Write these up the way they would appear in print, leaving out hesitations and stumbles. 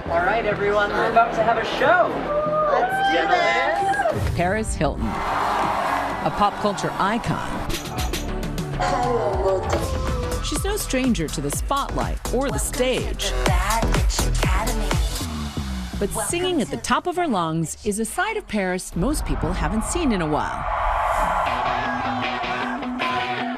All right, everyone, we're about to have a show. Let's do this. Paris Hilton, a pop culture icon. She's no stranger to the spotlight or the stage. But singing at the top of her lungs is a side of Paris most people haven't seen in a while.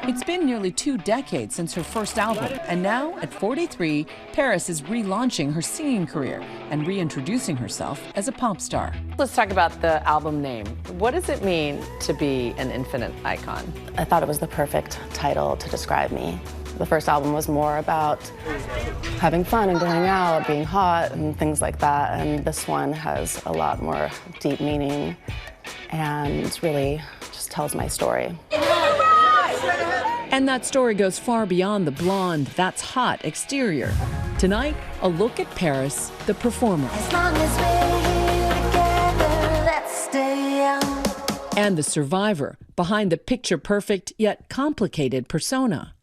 It's been nearly 2 decades since her first album, and now, at 43, Paris is relaunching her singing career and reintroducing herself as a pop star. Let's talk about the album name. What does it mean to be an infinite icon? I thought it was the perfect title to describe me. The first album was more about having fun and going out, being hot and things like that, and this one has a lot more deep meaning and really just tells my story. And that story goes far beyond the blonde, that's hot exterior. Tonight, a look at Paris, the performer. As long as we're here together, let's stay young. And the survivor, behind the picture-perfect yet complicated persona.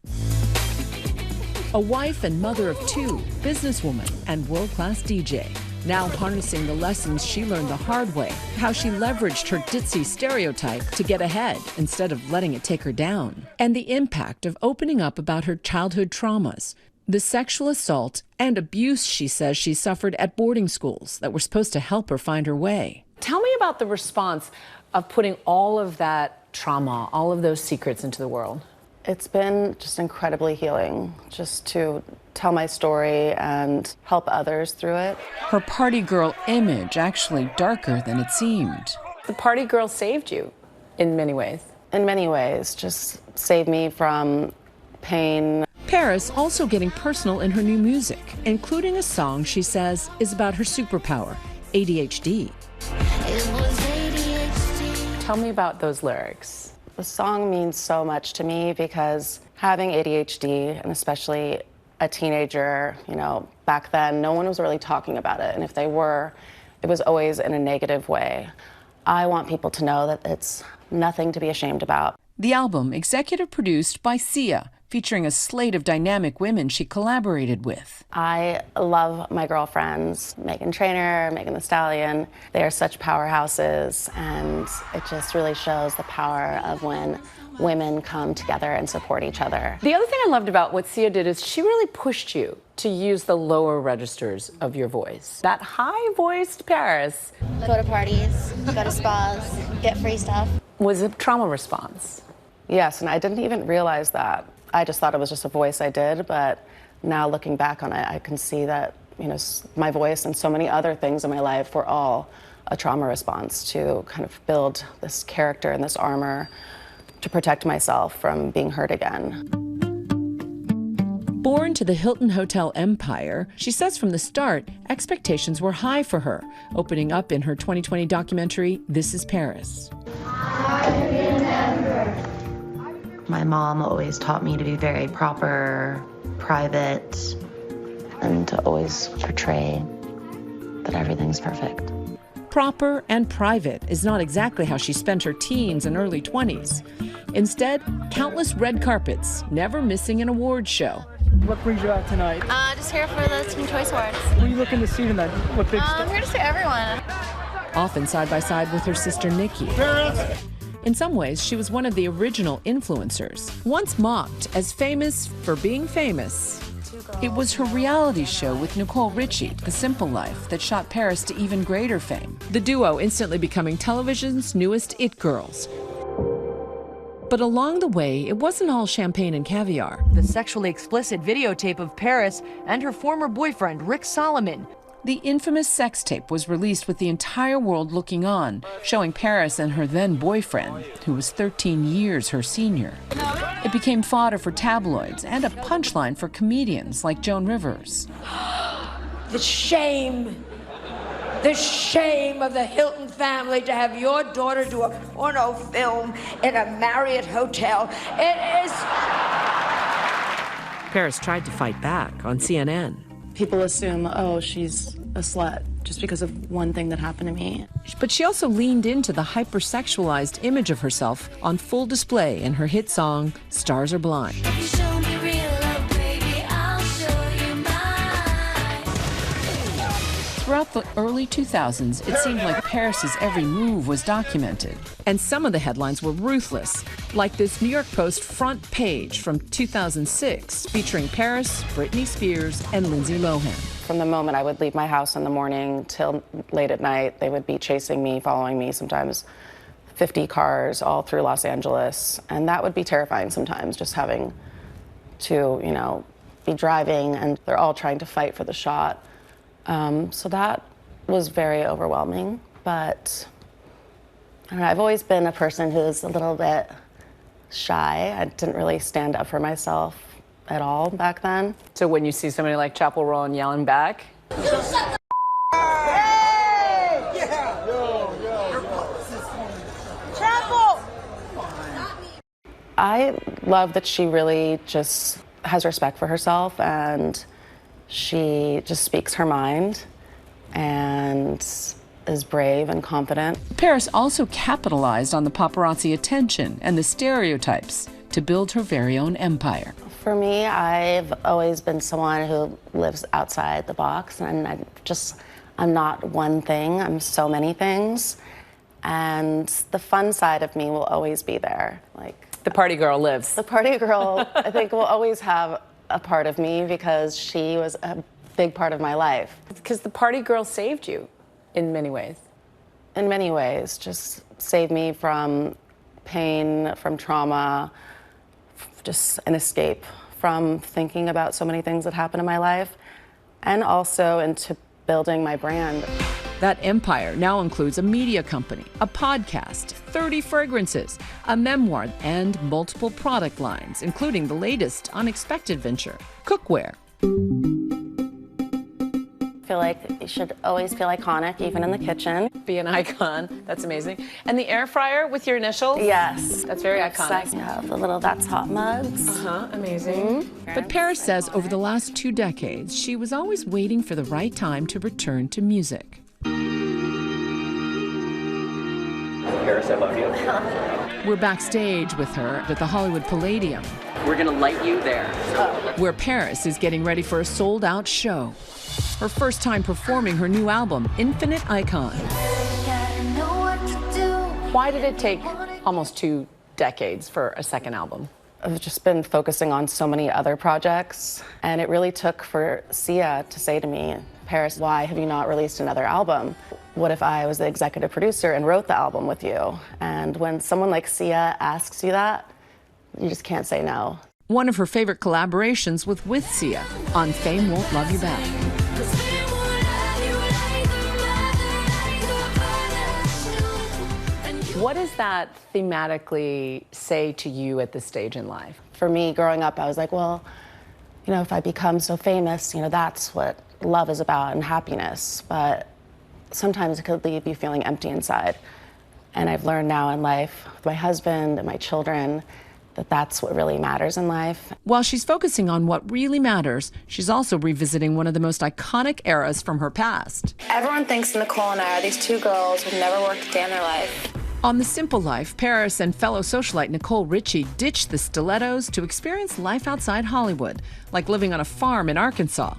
A wife and mother of 2, businesswoman and world-class DJ. Now harnessing the lessons she learned the hard way, how she leveraged her ditzy stereotype to get ahead instead of letting it take her down. And the impact of opening up about her childhood traumas, the sexual assault and abuse she says she suffered at boarding schools that were supposed to help her find her way. Tell me about the response of putting all of that trauma, all of those secrets into the world. It's been just incredibly healing, just to tell my story and help others through it. Her party girl image actually darker than it seemed. The party girl saved you in many ways. In many ways, just saved me from pain. Paris also getting personal in her new music, including a song she says is about her superpower, ADHD. It was ADHD. Tell me about those lyrics. The song means so much to me because having ADHD, and especially a teenager, back then, no one was really talking about it. And if they were, it was always in a negative way. I want people to know that it's nothing to be ashamed about. The album, executive produced by Sia, featuring a slate of dynamic women she collaborated with. I love my girlfriends, Megan Trainor, Megan Thee Stallion. They are such powerhouses, and it just really shows the power of when women come together and support each other. The other thing I loved about what Sia did is she really pushed you to use the lower registers of your voice. That high-voiced Paris. Go to parties, go to spas, get free stuff. Was a trauma response. Yes, and I didn't even realize that. I just thought it was just a voice I did, but now looking back on it, I can see that, my voice and so many other things in my life were all a trauma response to kind of build this character and this armor to protect myself from being hurt again. Born to the Hilton Hotel empire, she says from the start, expectations were high for her, opening up in her 2020 documentary, This is Paris. My mom always taught me to be very proper, private, and to always portray that everything's perfect. Proper and private is not exactly how she spent her teens and early 20s. Instead, countless red carpets, never missing an awards show. What brings you out tonight? Just here for the Teen Choice Awards. What are you looking to see tonight? What big I'm here to see everyone. Often side by side with her sister Nikki. Paris! In some ways, she was one of the original influencers. Once mocked as famous for being famous, it was her reality show with Nicole Richie, The Simple Life, that shot Paris to even greater fame. The duo instantly becoming television's newest it girls. But along the way, it wasn't all champagne and caviar. The sexually explicit videotape of Paris and her former boyfriend, Rick Solomon. The infamous sex tape was released with the entire world looking on, showing Paris and her then boyfriend, who was 13 years her senior. It became fodder for tabloids and a punchline for comedians like Joan Rivers. The shame of the Hilton family to have your daughter do a porno film in a Marriott hotel. It is... Paris tried to fight back on CNN. People assume, oh, she's a slut just because of one thing that happened to me. But she also leaned into the hypersexualized image of herself on full display in her hit song, Stars Are Blind. If you show me real love, baby, I'll show you mine. Throughout the early 2000s, it seemed like Paris's every move was documented. And some of the headlines were ruthless, like this New York Post front page from 2006 featuring Paris, Britney Spears, and Lindsay Lohan. From the moment I would leave my house in the morning till late at night, they would be chasing me, following me, sometimes 50 cars all through Los Angeles. And that would be terrifying sometimes, just having to, be driving and they're all trying to fight for the shot. So that was very overwhelming, but I don't know, I've always been a person who's a little bit shy. I didn't really stand up for myself at all back then. So when you see somebody like Chapel Roll and yelling back? I love that she really just has respect for herself and she just speaks her mind and is brave and confident. Paris also capitalized on the paparazzi attention and the stereotypes to build her very own empire. For me, I've always been someone who lives outside the box, and I'm not one thing, I'm so many things. And the fun side of me will always be there. The party girl lives. The party girl, I think, will always have a part of me because she was a big part of my life. Because the party girl saved you in many ways. In many ways, just saved me from pain, from trauma, just an escape from thinking about so many things that happened in my life, and also into building my brand. That empire now includes a media company, a podcast, 30 fragrances, a memoir, and multiple product lines, including the latest unexpected venture, cookware. I feel like you should always feel iconic, even in the kitchen. Be an icon. That's amazing. And the air fryer with your initials? Yes. That's very iconic. You have the little That's Hot mugs. Amazing. Mm-hmm. But Paris says over the last 2 decades, she was always waiting for the right time to return to music. Paris, I love you. We're backstage with her at the Hollywood Palladium, We're gonna light you there. where Paris is getting ready for a sold-out show. Her first time performing her new album, Infinite Icon. Why did it take almost 2 decades for a second album? I've just been focusing on so many other projects, and it really took for Sia to say to me, Paris, why have you not released another album? What if I was the executive producer and wrote the album with you? And when someone like Sia asks you that, you just can't say no. One of her favorite collaborations was with Sia on Fame Won't Love You Back. What does that thematically say to you at this stage in life? For me, growing up, I was like, well, if I become so famous, that's what love is about and happiness. But sometimes it could leave you feeling empty inside. And I've learned now in life, with my husband and my children, that that's what really matters in life. While she's focusing on what really matters, she's also revisiting one of the most iconic eras from her past. Everyone thinks Nicole and I are these 2 girls who've never worked a day in their life. On The Simple Life, Paris and fellow socialite Nicole Richie ditched the stilettos to experience life outside Hollywood, like living on a farm in Arkansas.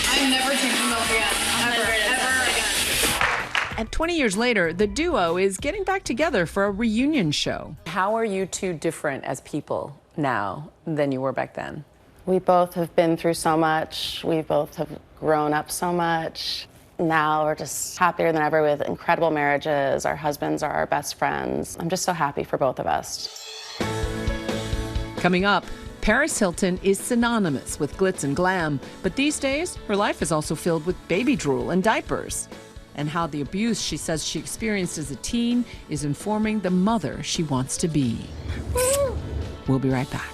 I'm never drinking milk again. Ever again. And 20 years later, the duo is getting back together for a reunion show. How are you two different as people now than you were back then? We both have been through so much. We both have grown up so much. Now we're just happier than ever with incredible marriages. Our husbands are our best friends. I'm just so happy for both of us. Coming up, Paris Hilton is synonymous with glitz and glam, but these days, her life is also filled with baby drool and diapers. And how the abuse she says she experienced as a teen is informing the mother she wants to be. We'll be right back.